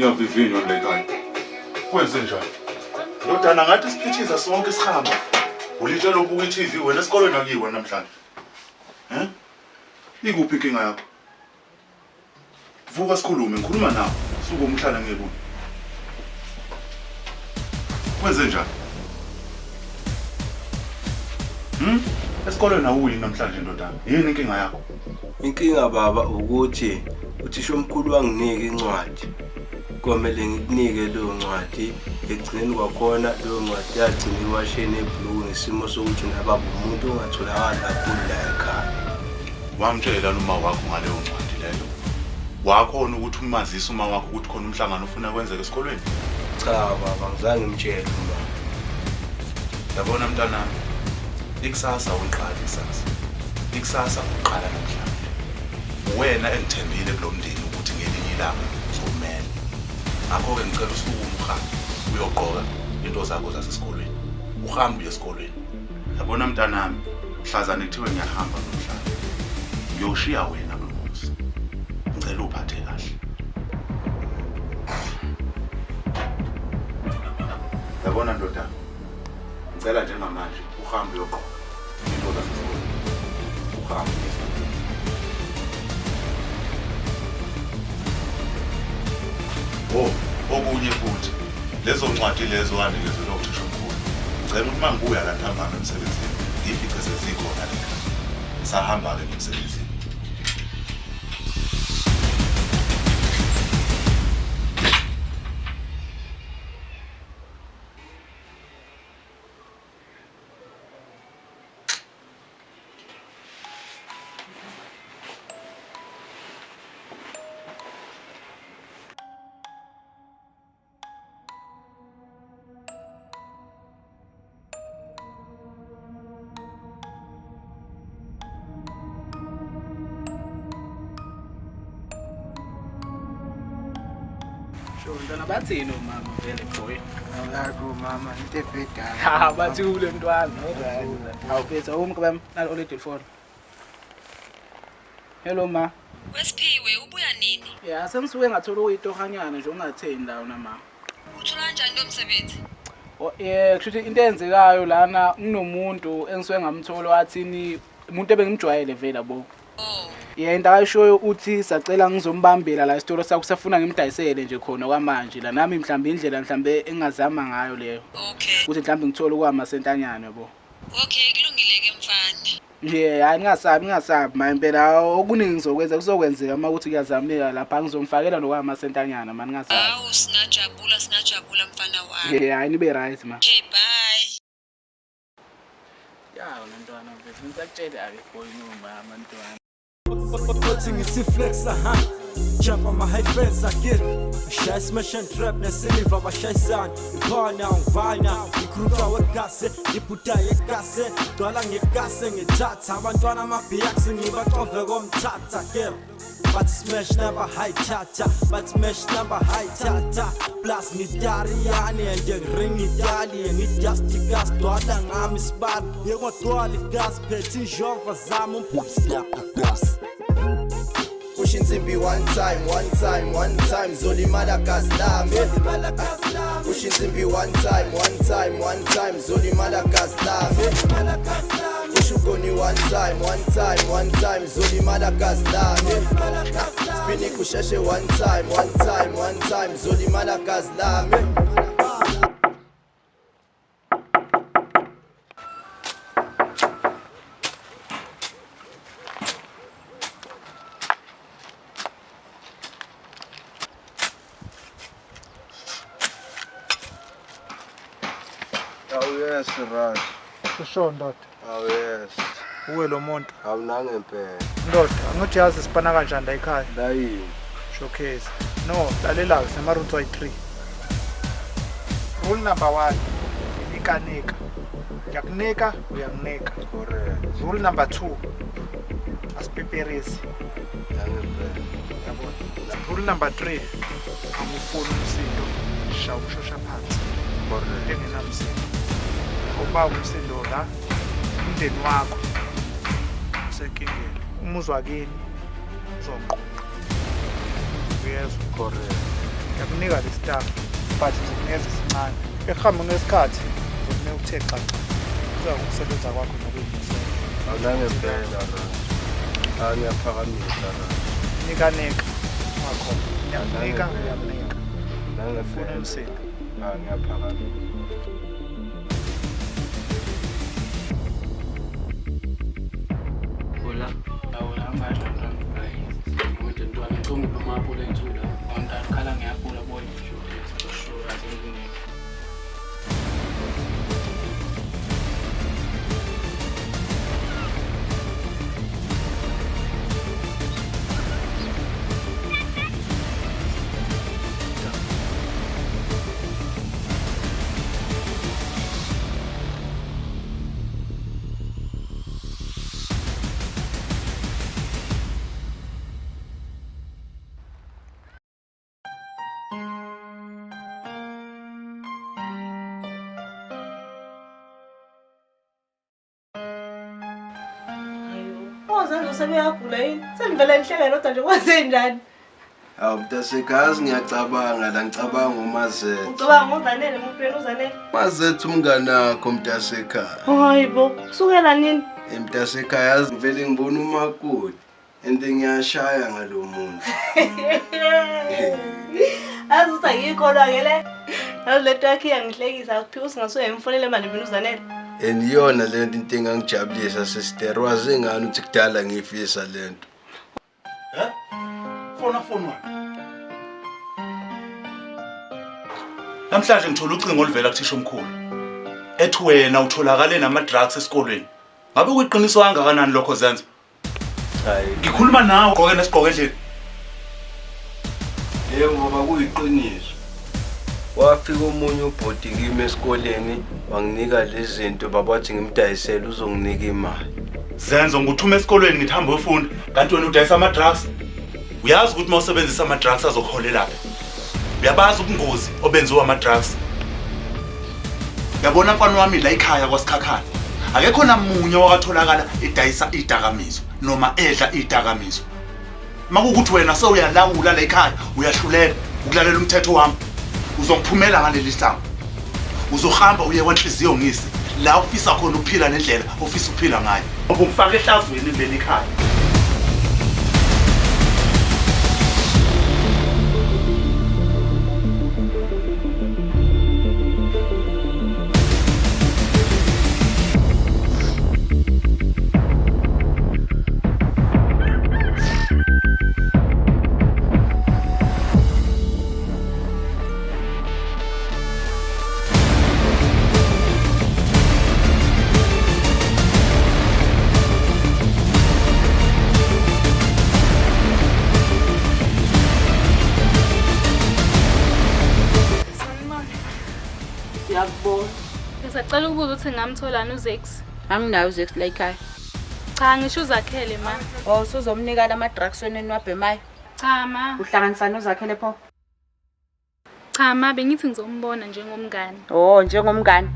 Ngiyavivinywa le khaya. Kwenze njani? Ndodana ngathi siphithiza sonke isihamba. Ulitshela ubuka iTV wena esikolweni akiwe namhlanje. Ikuphi inkinga yakho? Vuka sikhulume, ngikhuluma nawe. Suka umhlala ngekuni. Kwenze njani? Esikolweni awuyi namhlanje ndodana. Yini inkinga yakho? Inkinga baba ukuthi uthisha omkhulu wanginika incwadi. Komele ngikunike leyo ncwadi. Egcineni kwakhona leyo ncwadi yagcina iwasheni ebhlungu ngesimo sokuthi nababa umuntu ongatholakala kakhulu la ekhaya. Wamtshela noma wakho ngaleyo ncwadi leyo. Wakhona ukuthi umazise uma wakho ukuthi khona umhlangano ufuna kwenzeka esikolweni? Cha baba, ngizange ngimtshele uma. Yabona mntanami, ikusasa uqala ikusasa. Ikusasa uqala namhlanje. Wena engithembile kulomndeni ukuthi ngelinye ilanga uzomela. Ngakho-ke ngicela usuke umhamba uyogqoka into zakho zasesikolweni. Uhambe uye esikolweni. Yabona mntanami, mhlazane kuthiwe ngiyahamba nomhlaba. Ngiyoshiya wena mlomuzi. Ngicela uphathe kahle. Yabona ndodana, ngicela njengamanje uhambe uyogqoka into zasesikolweni. Uhambe. Okunye futhi lezo ncwadi lezo kanikezelwe uthisha omkhulu. Ngicela ukuthi mangibuya la ntambama emsebenzini ngifice sezikhona la. Sahamba ke emsebenzini. Ntwana bathini umama vele boy? Awuyako mama into ebhedala. Ha bathi ule mntwana. Awuphetha umke bami nalo oledi phone. Hello ma. Wesiphiwe ubuya nini? Yeah, sengisuke ngathola uyitohanyana nje ungatheni ndawo na ma. Uthola kanjani lo msebenzi? Kusho into eyenzekayo lana nginomuntu engisuke ngamthola wathini umuntu ebengimjwayele vele yabo. Into ayishoyo uthi sacela ngizombambela la isitolo sakho safuna ngimdayisele nje khona kwamanje la nami mhlambe indlela mhlambe engazama ngayo leyo. Okay. Ukuthi mhlambe ngithole kwamasentanyana yabo. Okay, kulungile ke mfana. Hayi ngingasabi manje impela okuningi ngizokwenza kuzokwenzeka uma ukuthi kuyazameka lapha ngizomfakela nokwamasentanyana manje ngingasabi. Hawu singajabula mfana wami. Hayi nibe right ma. Okay, bye. Yawo lentwana mfethu ngisakutshela ake boy nomama ntwana. Putting it to flex jump on my high fence again. Shy smash and trap na silver ba shy san. Ba now vana ikruka wekase iputa yekase dola ngekase ngithatha abantwana amabhiyax ngibaqove komthatha girl. But smash number high tata, but smash number high tata. Plus ngidariane and the ring Italian ngidusty gas dola ngami spad. Yego dola gas petit jova zam umpupsla gas. Pushing Zimbi one time, Zoli Madagaslame. Pushing Zimbi one time, Zoli Madagaslame. Pushukoni one time, Zoli Madagaslame. Spinny Kusheshe one time, Zoli Madagaslame. Oh yes, right. Kusho ndoda. Oh yes. Uwe lo muntu. Awunange impela. Ndoda, angithi yazi sipana kanjani la ekhaya? La yini? Showcase. No, lalela sema route y3. Rule number 1. Ikanika. Yakunika, uyanginika. Correct. Rule number 2. Asipeperisi. Nange impela. Yabona. Rule number 3. Angufuni umsindo. Shawushosha phansi. Correct. Engenamsindo. Uba umsindo la umndeni wakho usenkingeni. Umuzwa kini uzonqoqa. Uyezwa? Correct. Ngiyakunika le staff but ngizokunikeza isincane. Ekuhamba ngesikhathi ngizokunika ukuthe xaxa. Kuza ukusebenza kwakho nokuyimisela. Awunangempela ngiyaphakamisa Nika ungakhona. Ngiyakunika. Ngifuna umsindo. ngiyaphakamisa. Hola. Awula ngisho ntwana. Ukuthi ntwana ngicunga uphuma ethula. Ontana khala ngiyabula boy sure azingini. Ozange sebeyagula yini? Sengivela enhlekela kodwa nje kwenzenjani? Hawu mntasegazi ngiyacabanga la ngicabanga uMazethu. Ucabanga uZanele umuntu uZanele? Mazethu umngane wakho mntasekhaya. Hayibo, kusukela nini? Mntasekhaya yazi ngivele ngibona umakoti ende ngiyashaya ngalomuntu. Azuthi angikholwa ke le. Yazi lento yakhe iyangihlekisa ukuphi usingasuye emfonele manje mina uZanele. Eniyona lento into engangijabulisa sister waze ngani uthi kudala ngifisa lento. Fona. Namhlanje ngithola ucingo oluvela kuthisha omkhulu. Ethi wena utholakale nama-drugs esikolweni. Ngabe kuyiqiniso kangakanani lokho Zenzo? Hayi, Ngikhuluma nawe ugqoke nesigqoko endlini. ngoba kuyiqiniso. Wafika omunye ubhodi kimi esikoleni wanginika lezi zinto babathi ngimdayisela uzonginika imali. Zenzo ngikuthuma esikolweni ngithamba ufunda kanti wena udayisa ama-drugs. Uyazi ukuthi mawusebenzisa ama-drugs azokholelaphi. Uyabazi ubungozi obenziwa ama-drugs. Yabona mfana wami la ekhaya kwaSikhakhana. Akekho namunye wakatholakala edayisa idakamizwa noma edla idakamizwa. Makukuthi wena sewuyalawula la ekhaya uyahlulela ukulalela umthetho wami. Uzongiphumela ngaleli hlamvu. Uzohamba uye kwanhliziyo ngisi la ufisa khona ukuphila nendlela ofisa ukuphila ngayo. Ngifake ehlazweni leli ekhaya. Siyabona. Ngisacela ukubuza ukuthi ngamtholani uZex. Anginayo uZex la ekhaya. Cha ngisho uZakhele ma. Oh, usuzomnika lama-drugs weneni wabhemayo. Cha ma. Uhlanganisa noZakhele pho? Cha ma bengithi ngizombona njengomngane. Oh, njengomngane.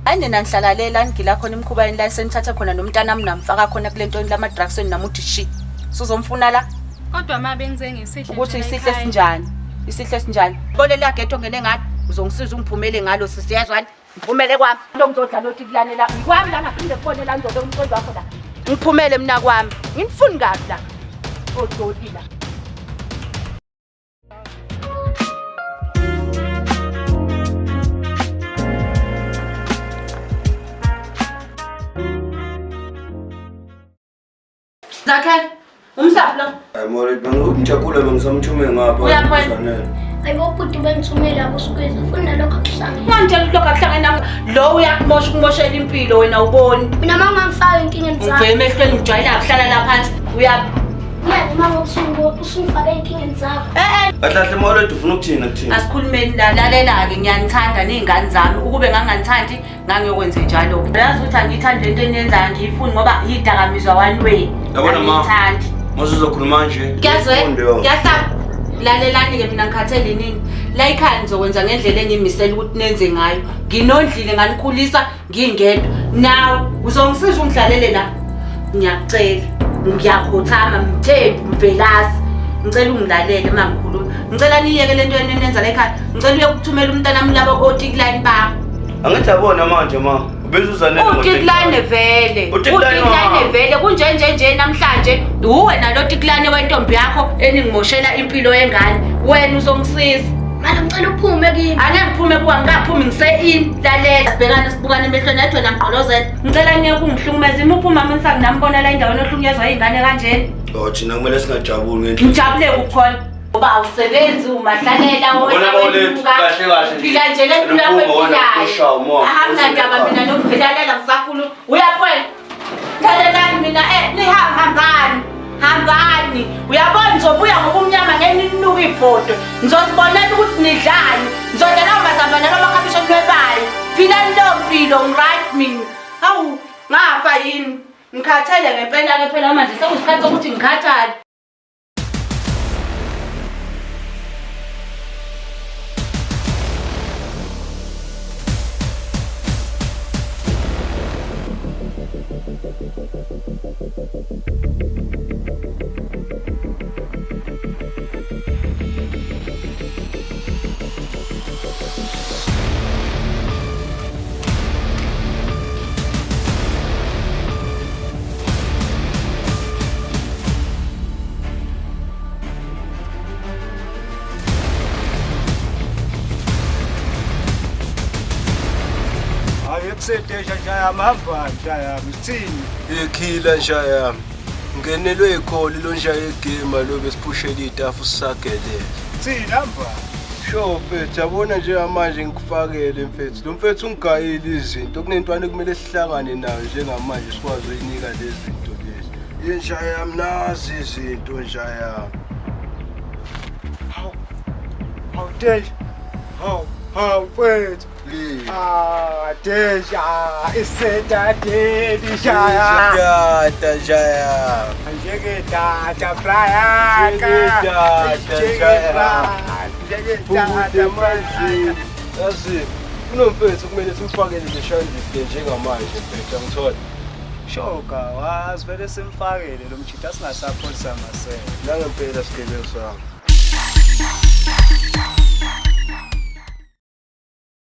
Hayi nina nihlalalela ngila khona imkhubani la senithatha khona nomntanami namfaka khona kule nto lama-drugs namuthi shi. Suzomfuna la? Kodwa ma bengize ngesihle. Ukuthi isihle esinjani? Isihle esinjani? Bolela geto ngene ngani? Uzongisiza ungiphumele ngalo sisiyazwani? Ngiphumele kwami. Lo ngizodla lothi kulanela. Ngikwami la ngaphinde kubone la ngizobe umqondo wakho la. Ngiphumele mina kwami. Ngifuni kabi la. Odoli la. Zakhele, umsapho lo. Hayi more ngijabule ngisamthume ngapha. Uyaphela. Ayibobhuti bengithumela kusukweza ufuna lokho akuhlangene. Manje lokho akuhlangene nami. Lo uyakumosha ukumoshela impilo wena uboni. Mina mangangifaka inkingeni zakho. Ngiveme ehlweni ngijwayela ukuhlala la phansi. Uyaphi? Mina mama usungifaka inkingeni zakho. Kahle more ufuna ukuthina kuthina. Asikhulumeni la lalela-ke ngiyanithanda ney'ngane zami. Ukube nganganithandi ngangiyokwenza njalo. Uyazi ukuthi angiyithandi lento eniyenzayo ngiyifuni ngoba yidakamizwa one way. Yabona ma. Angiyithandi. Mase uzokhuluma nje. Ngiyahlala. Lalelani-ke mina ngikhathele nini. La ekhaya ngizokwenza ngendlela engiyimisela ukuthi nenze ngayo. Nginondlile nganikhulisa ngingedwa. Nawe uzongisiza ungidlalele la. Ngiyakucela. Ngiyakhothama Mthembu Mvelasi. ngicela ungilalele uma ngikhuluma. Ngicela niyeke lento enenza la ekhaya. Ngicela uye ukuthumela umntana wami labo oTikline bami. Angithi abona manje ma. Ubezuzane uTikline vele. uTikline vele kunje namhlanje uwe nalo Tikline wentombi yakho eningimoshela impilo yengane. Wena uzongisiza. Manje ngicela uphume kimi. Ake ngiphume kuwa ngikaphumi ngise-in lalela sibhekane sibukane emehlweni ethu wena ngigqolozela. Ngicela niye kungihlukumeza imuphi umama engisanginambona la endaweni ohlukunyezwa iy'ngane kanjeni. Thina kumele singajabuli ngendlela. Ngijabule kukhona. Ngoba awusebenzi umahlalela phila nje le mpilo yakho ephilayo. Ahamnandaba mina nokuvelalela ngisakhulu. Uyakhwela. Thalelani mina hambani. Uyabona ngizobuya ngokumnyama ngeninuka ibhodo. Ngizosibonela ukuthi nidlani. Ngizodla lawo mazambane lamakhabishi enwebayo. Philani leyo mpilo ngi-right mina. Hawu ngafa yini. Ngikhathele ngempela-ke phela manje sekuyisikhathi sokuthi ngikhathale. Kusetesha Shayama hambani Shayama ithini ekhila Shayama ngenelwe ikholi lo nje egame lo besiphushela itafu sisagelele ithini hambani sho mfethu yabona nje manje ngikufakele mfethu lo mfethu ungigayile izinto kunentwana kumele sihlangane nayo njengamanje sikwazi uyinika lezi zinto lezi yenshayama nazi izinto Shayama Awutesh hawu mfethu Desha, iseta dedi Shaya. Jata Shaya. Jegedata Prayaka. Jegedata manje. Yazi, kunomfethu kumele simfakele leshandisi njengamanje mfethu angithola. Shoka, wazi vele simfakele lo mchitha singasapholisa masela. Nangempela sigebengu sami.